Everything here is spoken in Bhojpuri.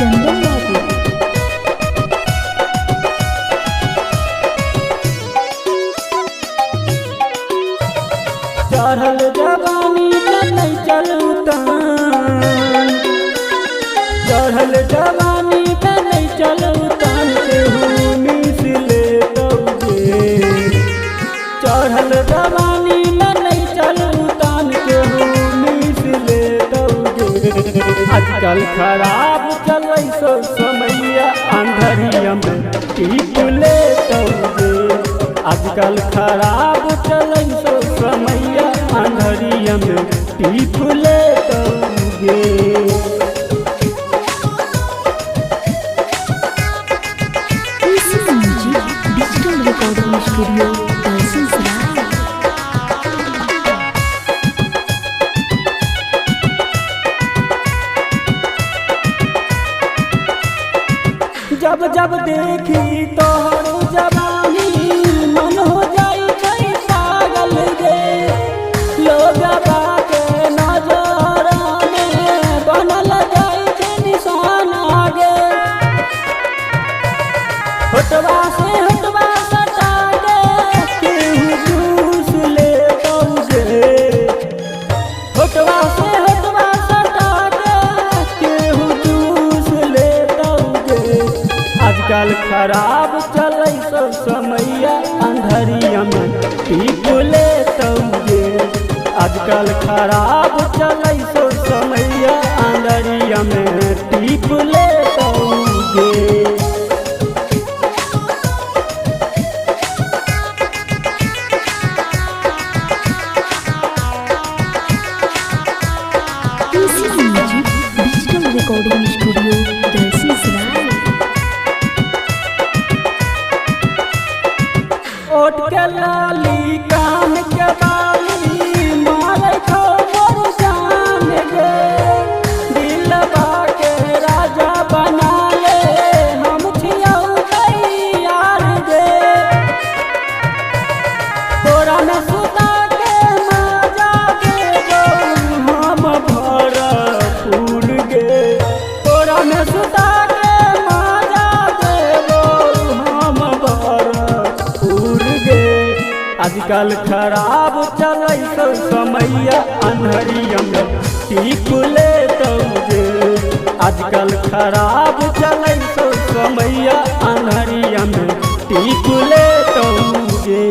चंदन बाबू। चढ़ल जवानी नहीं चलूतान, चढ़ल जवानी पे नहीं चलूतान केहू मिस ले दौगे। चढ़ल जवानी में नहीं चलूतान केहू मिस ले दौगे। आजकल खराब चलै सो समैया अंधरिया में टीप ले दौगे। आजकल खराब चलै सो समैया अंधरिया में टीप ले दौगे। Digital recording studio Dalsinghsarai. जब जब देखी तोहर जवानी मन हो जाई गई पागल गे। लोग बाके नजर में बनल जाई के निशान आगे। होटवा से होटवा सटा गे केहू जूस ले दौगे। होटवा से होटवा सटा गे केहू जूस ले दौगे। आजकल खराब चलै सो समैया अंधरिया में टीप ले दौगे। आजकल खराब चलै सो समैया अंधरिया में टीप ले दौगे। Digital recording studio Dalsinghsarai. ओठ के लाली कान के बाली मारे खो मोर जान गे। दिलवा के राजा बना ले हम छियौ तैयार गे। तोरा में सुता के मजा देबो हम भरपूर गे। तोरा में सुता के मजा देबो हम भरपूर गे। आजकल खराब चलै सो समैया अंधरिया में टीप ले दौगे। आजकल खराब चलै सो समैया अंधरिया में टीप ले दौगे।